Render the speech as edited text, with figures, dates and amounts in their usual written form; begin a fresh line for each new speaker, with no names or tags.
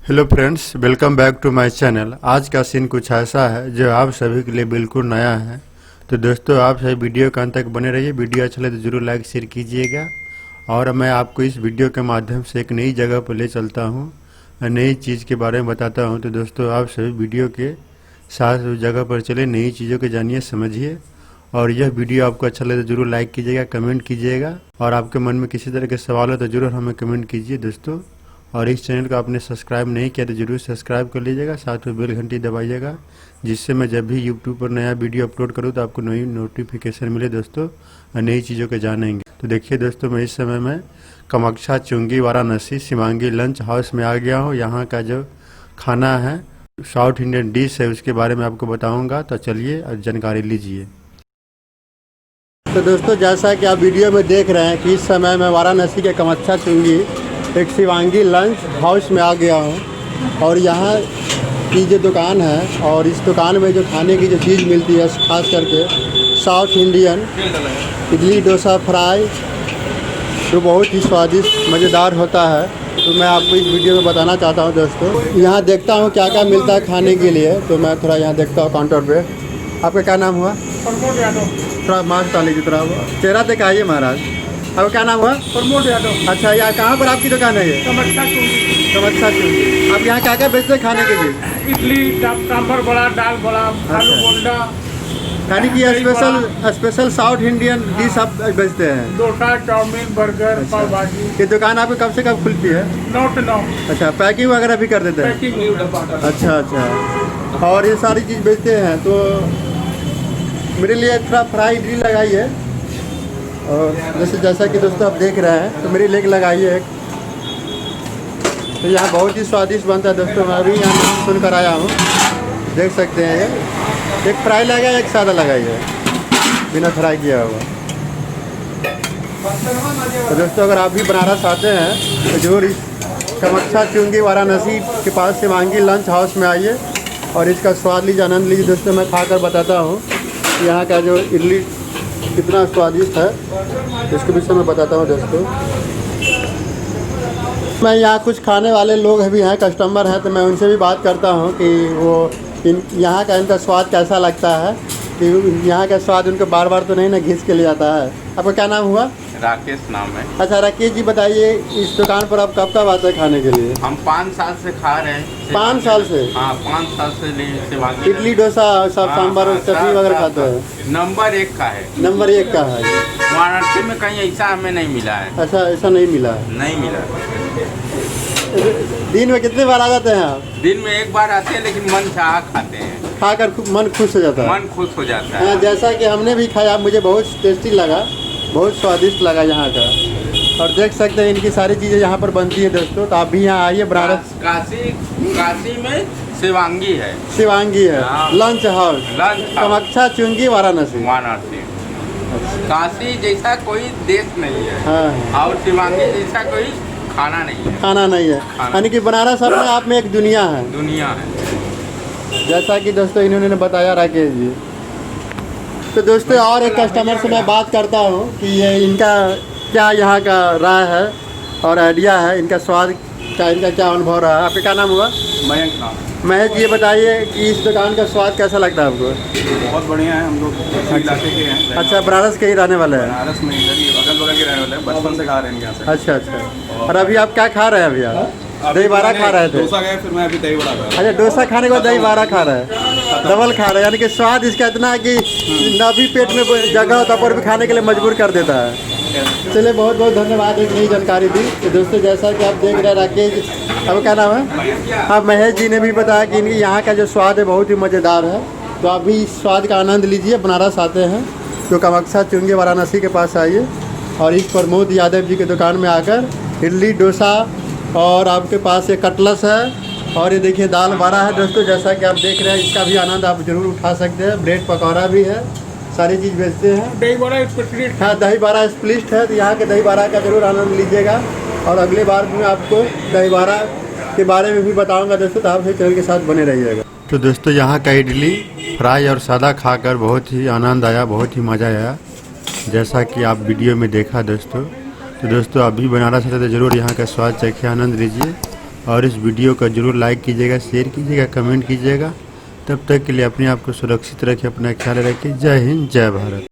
Hello friends, welcome back to my channel. आज का scene कुछ ऐसा है जो आप सभी के लिए बिल्कुल नया है। तो दोस्तों, आप सभी वीडियो के अंत तक बने रहिए। वीडियो अच्छा लगे तो जरूर लाइक शेयर कीजिएगा। और मैं आपको इस वीडियो के माध्यम से एक नई जगह पर ले चलता हूँ, नई चीज़ के बारे में बताता हूँ। तो दोस्तों, आप सभी वीडियो के साथ उस जगह पर चले, नई चीज़ों को जानिए, समझिए। और यह वीडियो आपको अच्छा लगे तो जरूर लाइक कीजिएगा, कमेंट कीजिएगा। और आपके मन में किसी तरह के सवाल हो तो जरूर हमें कमेंट कीजिए दोस्तों। और इस चैनल को आपने सब्सक्राइब नहीं किया तो जरूर सब्सक्राइब कर लीजिएगा, साथ में बेल घंटी दबाइएगा, जिससे मैं जब भी यूट्यूब पर नया वीडियो अपलोड करूँ तो आपको नई नोटिफिकेशन मिले दोस्तों, और नई चीज़ों को जानेंगे। तो देखिए दोस्तों, मैं इस समय में कामाख्या चुंगी वाराणसी शिवांगी लंच हाउस में आ गया हूँ। यहाँ का जो खाना है, साउथ इंडियन डिश है, उसके बारे में आपको बताऊँगा। तो चलिए और जानकारी लीजिए। तो दोस्तों, जैसा कि आप वीडियो में देख रहे हैं कि इस समय मैं वाराणसी के कामाख्या चुंगी एक शिवांगी लंच हाउस में आ गया हूँ। और यहाँ की जो दुकान है, और इस दुकान में जो खाने की जो चीज़ मिलती है, खास करके south Indian idli dosa fry, जो बहुत ही स्वादिष्ट मज़ेदार होता है। तो मैं आपको इस वीडियो में बताना चाहता हूँ दोस्तों। यहाँ देखता हूँ क्या क्या मिलता है खाने के लिए। तो मैं थोड़ा यहाँ देखता हूँ काउंटर पे। आपका क्या नाम हुआ? थोड़ा मास्क डाल लीजिए, थोड़ा चेहरा दिखाइए महाराज। आपका क्या नाम हुआ?
प्रमोद यादव।
अच्छा, यहाँ कहाँ पर आपकी दुकान है? ये
कामाख्या चुंगी।
कामाख्या चुंगी। आप यहाँ क्या क्या बेचते हैं खाने के लिए?
इडली, सांभर बड़ा, दाल बड़ा, आलू बोंडा,
यानी कि स्पेशल साउथ इंडियन डिश आप बेचते हैं?
डोसा, चाउमीन, बर्गर, पाव भाजी।
ये दुकान आपकी कब से कब खुलती है?
9 से 9।
अच्छा, पैकिंग वगैरह भी कर देते हैं?
पैकिंग।
अच्छा अच्छा। और ये सारी चीज़ बेचते हैं। तो मेरे लिए थोड़ा फ्राई इडली लगाइए। और जैसा कि दोस्तों आप देख रहे हैं, तो मेरी लेग लगाइए एक। तो यहाँ बहुत ही स्वादिष्ट बनता है दोस्तों। मैं अभी यहाँ नाम सुनकर आया हूँ, देख सकते हैं। ये एक फ्राई लगाइए, एक सादा लगाइए, बिना फ्राई किया हुआ। तो दोस्तों, अगर आप भी बनारस आते हैं तो जरूर इस कामाख्या चुंगी वाराणसी के पास शिवांगी लंच हाउस में आइए और इसका स्वाद लीजिए, आनंद लीजिए दोस्तों। मैं खाकर बताता हूँ यहाँ का जो इडली कितना स्वादिष्ट है, इसके विषय में बताता हूँ दोस्तों। मैं यहाँ कुछ खाने वाले लोग भी हैं, कस्टमर हैं, तो मैं उनसे भी बात करता हूँ कि वो यहाँ का इनका स्वाद कैसा लगता है, कि यहाँ का स्वाद उनको बार बार तो नहीं ना खींच के ले जाता है। आपका क्या नाम हुआ?
राकेश नाम है।
अच्छा राकेश जी, बताइए इस दुकान पर आप कब आते हैं खाने के लिए?
हम 5 साल से खा रहे हैं।
5 साल से?
हाँ, 5 साल से शिवांगी
इडली डोसा सब सांभर चटनी वगैरह खाते हैं?
नंबर 1 का है।
नंबर 1 का है।
वाराणसी में कहीं ऐसा हमें नहीं मिला है।
अच्छा, ऐसा नहीं मिला है?
नहीं मिला।
दिन में कितने बार आ जाते हैं आप?
दिन में 1 बार आते हैं, लेकिन मन चाह खाते हैं।
खाकर मन खुश हो जाता है?
मन खुश हो जाता है।
जैसा कि हमने भी खाया, मुझे बहुत टेस्टी लगा, बहुत स्वादिष्ट लगा यहाँ का। और देख सकते हैं इनकी सारी चीज़ें यहाँ पर बनती है दोस्तों। तो आप भी यहाँ आइए। बनारस
काशी में शिवांगी है।
शिवांगी है लंच हाउस, कामाख्या चुंगी वाराणसी।
काशी जैसा कोई देश नहीं है।
हाँ।
और शिवांगी जैसा कोई खाना नहीं है।
खाना नहीं है, यानी कि बनारस अपने आप में एक दुनिया है।
दुनिया है,
जैसा कि दोस्तों इन्होंने बताया राकेश जी। तो दोस्तों, और एक कस्टमर से मैं बात करता हूँ कि ये इनका क्या यहाँ का राय है और आइडिया है, इनका स्वाद का, इनका क्या अनुभव रहा है। आपका क्या नाम हुआ?
मयंक नाम।
महेश जी, ये बताइए कि इस दुकान का स्वाद कैसा लगता है आपको?
बहुत बढ़िया है। हम लोग इलाके के हैं।
अच्छा, बनारस के ही रहने वाले हैं?
बनारस में अगल बगल के रहने वाले हैं, बचपन से खा रहे हैं यहाँ से।
अच्छा अच्छा। और अभी आप क्या खा रहे हैं? अभी आप दही बारा खा रहे थे?
डोसा गए, फिर मैं अभी दही बड़ा खा रहा हूं।
अच्छा, डोसा खाने के बाद दही बारा खा रहे हैं, डबल खा रहे हैं। यानी कि स्वाद इसका इतना है कि न भी पेट में जगह होता पर भी खाने के लिए मजबूर कर देता है। चलिए, बहुत बहुत धन्यवाद, एक नई जानकारी दी। तो दोस्तों, जैसा कि आप देख रहे हैं, राकेश, अब क्या नाम है? हाँ, महेश जी ने भी बताया कि इनकी यहाँ का जो स्वाद है बहुत ही मज़ेदार है। तो आप भी इस स्वाद का आनंद लीजिए। बनारस आते हैं तो कामाख्या चुंगी वाराणसी के पास आइए और इस प्रमोद यादव जी की दुकान में आकर इडली डोसा, और आपके पास एक कटलस है, और ये देखिए दाल बारा है दोस्तों। जैसा कि आप देख रहे हैं, इसका भी आनंद आप जरूर उठा सकते हैं। ब्रेड पकौड़ा भी है, सारी चीज़ बेचते हैं।
दही बड़ा स्पेशलिस्ट।
हाँ, दही बारा स्प्लिस्ट है, तो यहाँ के दही बारा का जरूर आनंद लीजिएगा। और अगली बार मैं आपको दही बारा के बारे में भी बताऊंगा दोस्तों, तो आप चैनल के साथ बने रहिएगा। तो दोस्तों, यहाँ का इडली फ्राई और सादा खाकर बहुत ही आनंद आया, बहुत ही मज़ा आया, जैसा कि आप वीडियो में देखा दोस्तों। तो दोस्तों, आप भी बनारस आते तो ज़रूर यहाँ का स्वाद चखिए, आनंद लीजिए। और इस वीडियो का जरूर लाइक कीजिएगा, शेयर कीजिएगा, कमेंट कीजिएगा। तब तक के लिए अपने आप को सुरक्षित रखिए, अपना ख्याल रखिए। जय हिंद, जय भारत।